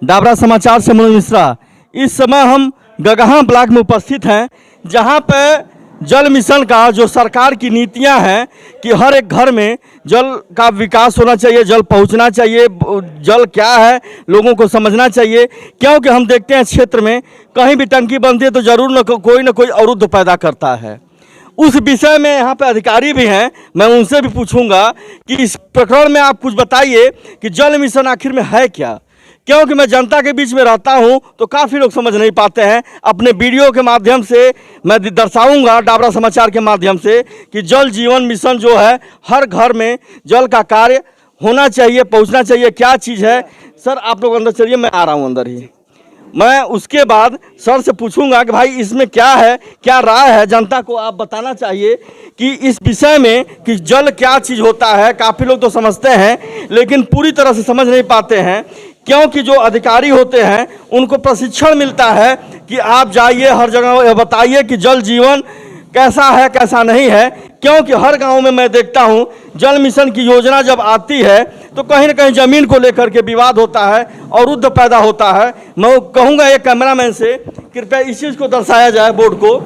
डाबरा समाचार से मनोज मिश्रा। इस समय हम गगहा ब्लॉक में उपस्थित हैं, जहां पे जल मिशन का जो सरकार की नीतियां हैं कि हर एक घर में जल का विकास होना चाहिए, जल पहुंचना चाहिए, जल क्या है लोगों को समझना चाहिए। क्योंकि हम देखते हैं क्षेत्र में कहीं भी टंकी बनती है तो ज़रूर न कोई अवरुद्ध पैदा करता है। उस विषय में यहाँ पे अधिकारी भी हैं, मैं उनसे भी पूछूंगा कि इस प्रकरण में आप कुछ बताइए कि जल मिशन आखिर में है क्या। क्योंकि मैं जनता के बीच में रहता हूं तो काफ़ी लोग समझ नहीं पाते हैं। अपने वीडियो के माध्यम से मैं दर्शाऊंगा, डाबरा समाचार के माध्यम से, कि जल जीवन मिशन जो है हर घर में जल का कार्य होना चाहिए, पहुंचना चाहिए। क्या चीज़ है सर, आप लोग अंदर चलिए, मैं आ रहा हूं अंदर ही। मैं उसके बाद सर से पूछूंगा कि भाई इसमें क्या है, क्या राय है, जनता को आप बताना चाहिए कि इस विषय में कि जल क्या चीज़ होता है। काफ़ी लोग तो समझते हैं लेकिन पूरी तरह से समझ नहीं पाते हैं, क्योंकि जो अधिकारी होते हैं उनको प्रशिक्षण मिलता है कि आप जाइए हर जगह बताइए कि जल जीवन कैसा है कैसा नहीं है। क्योंकि हर गांव में मैं देखता हूं जल मिशन की योजना जब आती है तो कहीं ना कहीं ज़मीन को लेकर के विवाद होता है और अवरुद्ध पैदा होता है। मैं कहूँगा एक कैमरामैन से कृपया इस चीज़ को दर्शाया जाए बोर्ड को,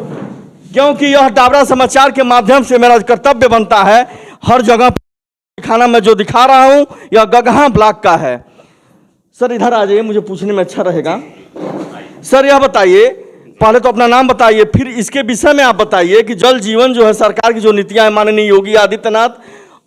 क्योंकि यह डाबरा समाचार के माध्यम से मेरा कर्तव्य बनता है हर जगह दिखाना। मैं जो दिखा रहा हूँ यह गगहा ब्लॉक का है। सर इधर आ जाइए, मुझे पूछने में अच्छा रहेगा। सर यह बताइए, पहले तो अपना नाम बताइए, फिर इसके विषय में आप बताइए कि जल जीवन जो है सरकार की जो नीतियां हैं, माननीय योगी आदित्यनाथ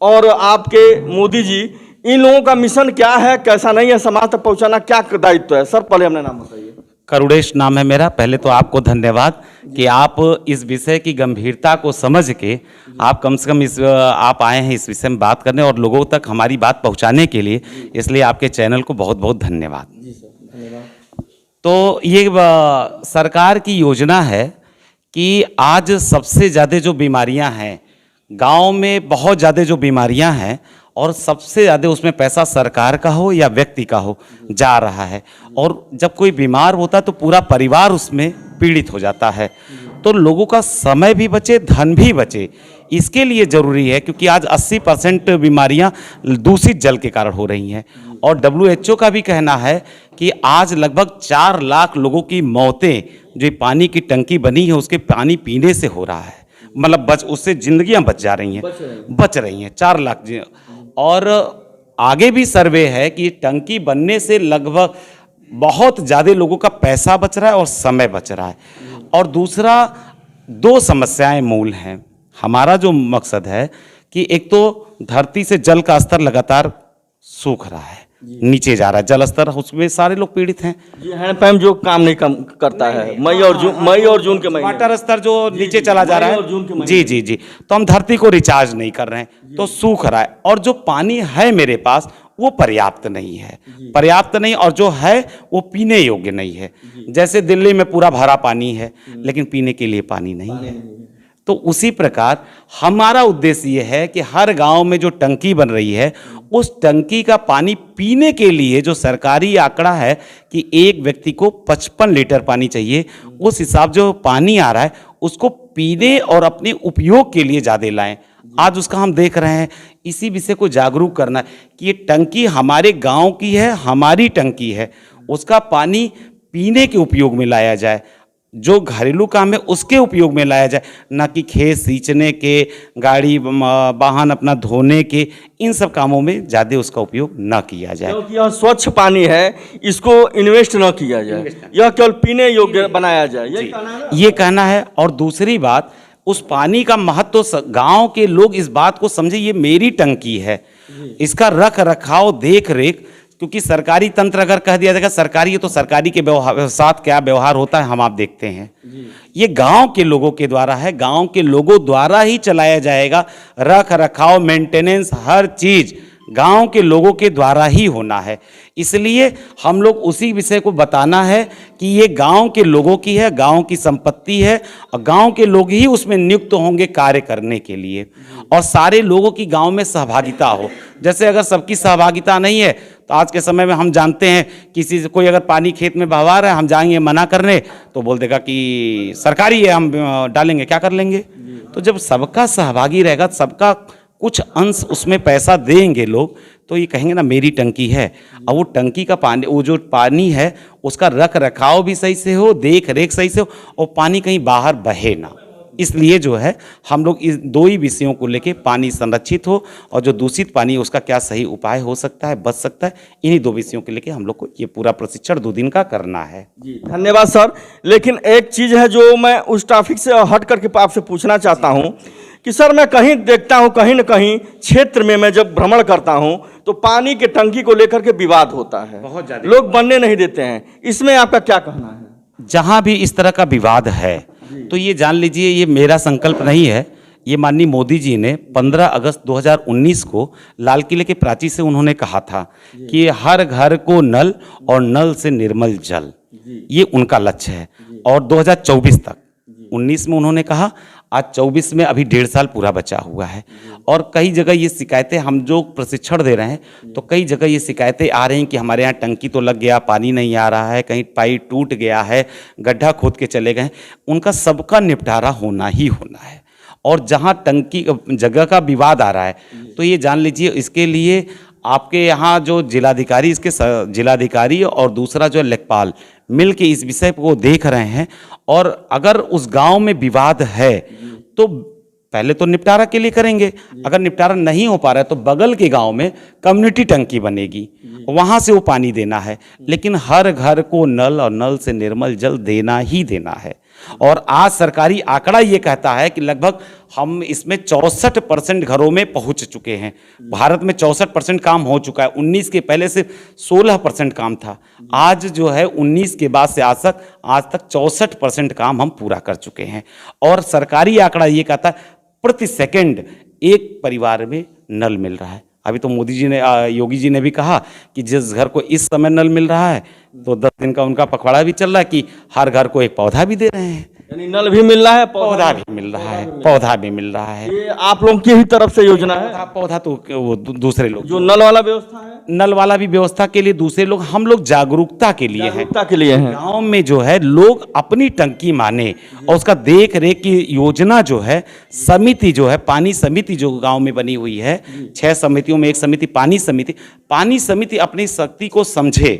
और आपके मोदी जी, इन लोगों का मिशन क्या है, कैसा नहीं है, समाज तक पहुंचाना क्या दायित्व है। सर पहले अपना नाम बताइए। करुणेश नाम है मेरा। पहले तो आपको धन्यवाद कि आप इस विषय की गंभीरता को समझ के आप कम से कम आप आए हैं इस विषय में बात करने और लोगों तक हमारी बात पहुंचाने के लिए, इसलिए आपके चैनल को बहुत बहुत धन्यवाद। जी सर धन्यवाद। तो ये सरकार की योजना है कि आज सबसे ज़्यादा जो बीमारियां हैं गांव में, बहुत ज़्यादा जो बीमारियां हैं और सबसे ज़्यादा उसमें पैसा सरकार का हो या व्यक्ति का हो जा रहा है। और जब कोई बीमार होता है तो पूरा परिवार उसमें पीड़ित हो जाता है। तो लोगों का समय भी बचे, धन भी बचे, इसके लिए ज़रूरी है, क्योंकि आज 80% बीमारियां दूषित जल के कारण हो रही हैं। और WHO का भी कहना है कि आज लगभग 4 लाख लोगों की मौतें जो पानी की टंकी बनी है उसके पानी पीने से हो रहा है, मतलब उससे जिंदगियां बच जा रही हैं, बच रही हैं 4 लाख। और आगे भी सर्वे है कि टंकी बनने से लगभग बहुत ज़्यादा लोगों का पैसा बच रहा है और समय बच रहा है। और दूसरा, 2 समस्याएं मूल हैं। हमारा जो मकसद है कि एक तो धरती से जल का स्तर लगातार सूख रहा है, नीचे जा रहा है जल स्तर, उसमें सारे लोग पीड़ित हैं। ये हैंडपंप जो काम नहीं करता है, मई और जून के महीने वाटर स्तर जो नीचे चला जा रहा है, जी जी जी, तो हम धरती को रिचार्ज नहीं कर रहे हैं तो सूख रहा है। और जो पानी है मेरे पास वो पर्याप्त नहीं है, पर्याप्त नहीं, और जो है वो पीने योग्य नहीं है। जैसे दिल्ली में पूरा भरा पानी है लेकिन पीने के लिए पानी नहीं है। तो उसी प्रकार हमारा उद्देश्य ये है कि हर गांव में जो टंकी बन रही है उस टंकी का पानी पीने के लिए, जो सरकारी आंकड़ा है कि एक व्यक्ति को 55 लीटर पानी चाहिए, उस हिसाब जो पानी आ रहा है उसको पीने और अपने उपयोग के लिए ज़्यादा लाएं। आज उसका हम देख रहे हैं, इसी विषय को जागरूक करना है कि ये टंकी हमारे गांव की है, हमारी टंकी है, उसका पानी पीने के उपयोग में लाया जाए, जो घरेलू काम है उसके उपयोग में लाया जाए, ना कि खेत सींचने के, गाड़ी वाहन अपना धोने के, इन सब कामों में ज़्यादा उसका उपयोग न किया जाए। क्योंकि यह स्वच्छ पानी है, इसको इन्वेस्ट न किया जाए, यह केवल पीने योग्य बनाया जाए, ये कहना है। और दूसरी बात, उस पानी का महत्व तो गांव के लोग इस बात को समझे, ये मेरी टंकी है, इसका रख रखाव देख रेख, क्योंकि सरकारी तंत्र अगर कह दिया जाएगा सरकारी है तो सरकारी के साथ क्या व्यवहार होता है हम आप देखते हैं। ये गांव के लोगों के द्वारा है, गांव के लोगों द्वारा ही चलाया जाएगा। रख रखाव, मेंटेनेंस, हर चीज गांव के लोगों के द्वारा ही होना है। इसलिए हम लोग उसी विषय को बताना है कि ये गांव के लोगों की है, गांव की संपत्ति है और गांव के लोग ही उसमें नियुक्त होंगे कार्य करने के लिए, और सारे लोगों की गांव में सहभागिता हो। जैसे अगर सबकी सहभागिता नहीं है तो आज के समय में हम जानते हैं, किसी से कोई अगर पानी खेत में बहवा रहा है, हम जाएंगे मना करने तो बोल देगा कि सरकारी है, हम डालेंगे, क्या कर लेंगे। तो जब सबका सहभागी रहेगा, सबका कुछ अंश उसमें पैसा देंगे लोग, तो ये कहेंगे ना मेरी टंकी है। अब वो टंकी का पानी, वो जो पानी है उसका रख रखाव भी सही से हो, देख रेख सही से हो, और पानी कहीं बाहर बहे ना। इसलिए जो है हम लोग इस दो ही विषयों को लेके, पानी संरक्षित हो और जो दूषित पानी है उसका क्या सही उपाय हो सकता है, बच सकता है, इन्हीं दो विषयों के लेके हम लोग को ये पूरा प्रशिक्षण 2 दिन का करना है। जी धन्यवाद सर। लेकिन एक चीज़ है जो मैं उस टॉपिक से हट करके आपसे पूछना चाहता हूँ कि सर मैं कहीं देखता हूँ, कहीं न कहीं क्षेत्र में मैं जब भ्रमण करता हूँ तो पानी के टंकी को लेकर के विवाद होता है, बहुत ज़्यादा लोग बनने नहीं देते हैं। इसमें आपका क्या कहना है? जहाँ भी इस तरह का विवाद है तो ये जान लीजिए ये मेरा संकल्प नहीं है, ये माननीय मोदी जी ने 15 अगस्त 2019 को लाल किले के प्राची से उन्होंने कहा था कि हर घर को नल और नल से निर्मल जल, ये उनका लक्ष्य है। और 2024 तक, 19 में उन्होंने कहा, आज 24 में अभी 1.5 साल पूरा बचा हुआ है। और कई जगह ये शिकायतें, हम जो प्रशिक्षण दे रहे हैं तो कई जगह ये शिकायतें आ रही हैं कि हमारे यहाँ टंकी तो लग गया, पानी नहीं आ रहा है, कहीं पाइप टूट गया है, गड्ढा खोद के चले गए। उनका सबका निपटारा होना ही होना है। और जहाँ टंकी जगह का विवाद आ रहा है तो ये जान लीजिए इसके लिए आपके यहाँ जो जिलाधिकारी, इसके जिलाधिकारी और दूसरा जो लेखपाल मिल के इस विषय को देख रहे हैं। और अगर उस गांव में विवाद है तो पहले तो निपटारा के लिए करेंगे, अगर निपटारा नहीं हो पा रहा है तो बगल के गांव में कम्युनिटी टंकी बनेगी, वहां से वो पानी देना है। लेकिन हर घर को नल और नल से निर्मल जल देना ही देना है। और आज सरकारी आंकड़ा ये कहता है कि लगभग हम इसमें 64% घरों में पहुंच चुके हैं। भारत में 64% काम हो चुका है। 19 के पहले से 16% काम था। आज जो है 19 के बाद से आज तक 64% काम हम पूरा कर चुके हैं। और सरकारी आंकड़ा ये कहता है प्रति सेकंड एक परिवार में नल मिल रहा है। अभी तो मोदी जी ने, योगी जी ने भी कहा कि जिस घर को इस समय नल मिल रहा है तो 10 दिन का उनका पखवाड़ा भी चल रहा है कि हर घर को एक पौधा भी दे रहे हैं। यानी नल भी मिल रहा है, पौधा भी मिल रहा है, पौधा भी मिल रहा है। ये आप लोगों की ही तरफ से योजना है? पौधा तो वो दूसरे लोग, जो नल वाला व्यवस्था है, नल वाला भी व्यवस्था के लिए दूसरे लोग, हम लोग जागरूकता के लिए हैं, जागरूकता के लिए हैं। गांव में जो है लोग अपनी टंकी माने और उसका देख रेख की योजना जो है, समिति जो है, पानी समिति जो गांव में बनी हुई है, 6 समितियों में एक समिति पानी समिति अपनी शक्ति को समझे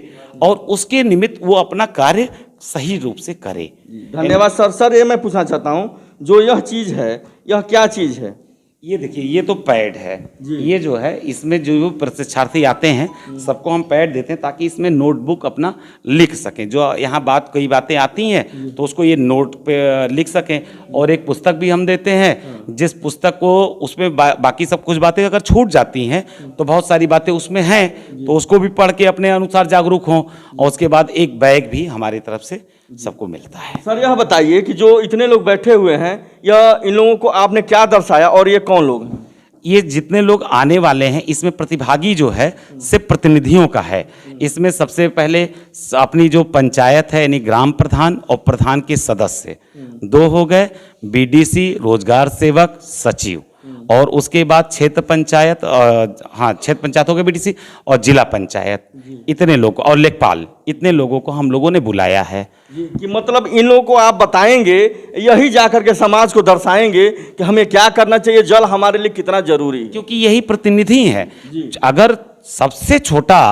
और उसके निमित्त वो अपना कार्य सही रूप से करे। धन्यवाद सर। सर ये मैं पूछना चाहता हूँ, जो यह चीज़ है, यह क्या चीज़ है? ये देखिए, ये तो पैड है। ये जो है, इसमें जो प्रशिक्षार्थी आते हैं सबको हम पैड देते हैं ताकि इसमें नोटबुक अपना लिख सकें। जो यहाँ कई बातें आती हैं तो उसको ये नोट पे लिख सकें। और एक पुस्तक भी हम देते हैं, जिस पुस्तक को उसमें बाकी सब कुछ बातें अगर छूट जाती हैं तो बहुत सारी बातें उसमें हैं तो उसको भी पढ़ के अपने अनुसार जागरूक हों। और उसके बाद एक बैग भी हमारी तरफ से सबको मिलता है। सर यह बताइए कि जो इतने लोग बैठे हुए हैं, यह इन लोगों को आपने क्या दर्शाया और ये कौन लोग हैं? ये जितने लोग आने वाले हैं इसमें प्रतिभागी जो है सिर्फ प्रतिनिधियों का है। इसमें सबसे पहले अपनी जो पंचायत है यानी ग्राम प्रधान और प्रधान के सदस्य 2 हो गए, बीडीसी, रोजगार सेवक, सचिव, और उसके बाद क्षेत्र पंचायत, क्षेत्र पंचायत हो गए बीडीसी, और जिला पंचायत, इतने लोग, और लेखपाल, इतने लोगों को हम लोगों ने बुलाया है। कि मतलब इन लोगों को आप बताएंगे, यही जाकर के समाज को दर्शाएंगे कि हमें क्या करना चाहिए, जल हमारे लिए कितना जरूरी है, क्योंकि यही प्रतिनिधि है। अगर सबसे छोटा,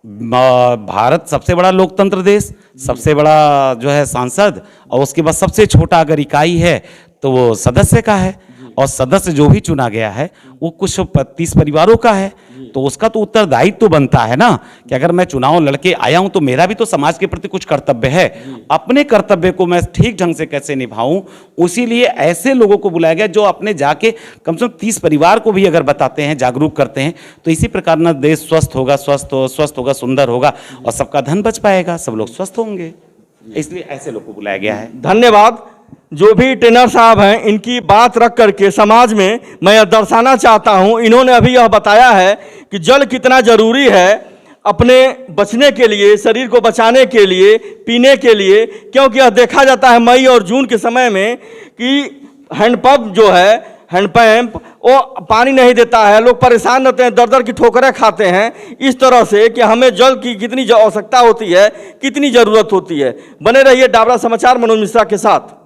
भारत सबसे बड़ा लोकतंत्र देश, सबसे बड़ा जो है सांसद, और उसके बाद सबसे छोटा अगर इकाई है तो वो सदस्य का है। और सदस्य जो भी चुना गया है वो कुछ 30 परिवारों का है, तो उसका तो उत्तरदायित्व तो बनता है ना कि अगर मैं चुनाव लड़के आया हूं तो मेरा भी तो समाज के प्रति कुछ कर्तव्य है। अपने कर्तव्य को मैं ठीक ढंग से कैसे निभाऊं, उसीलिए ऐसे लोगों को बुलाया गया जो अपने जाके कम से कम 30 परिवार को भी अगर बताते हैं, जागरूक करते हैं, तो इसी प्रकार ना देश स्वस्थ होगा, सुंदर होगा और सबका धन बच पाएगा, सब लोग स्वस्थ होंगे। इसलिए ऐसे लोग को बुलाया गया है। धन्यवाद। जो भी ट्रेनर साहब हैं, इनकी बात रख करके समाज में मैं यह दर्शाना चाहता हूं, इन्होंने अभी यह बताया है कि जल कितना जरूरी है अपने बचने के लिए, शरीर को बचाने के लिए, पीने के लिए। क्योंकि यह देखा जाता है मई और जून के समय में कि हैंडपंप जो है, हैंडपंप वो पानी नहीं देता है, लोग परेशान रहते हैं, दर दर की ठोकरें खाते हैं। इस तरह से कि हमें जल की कितनी आवश्यकता होती है, कितनी ज़रूरत होती है। बने रहिए डाबरा समाचार मनोज मिश्रा के साथ।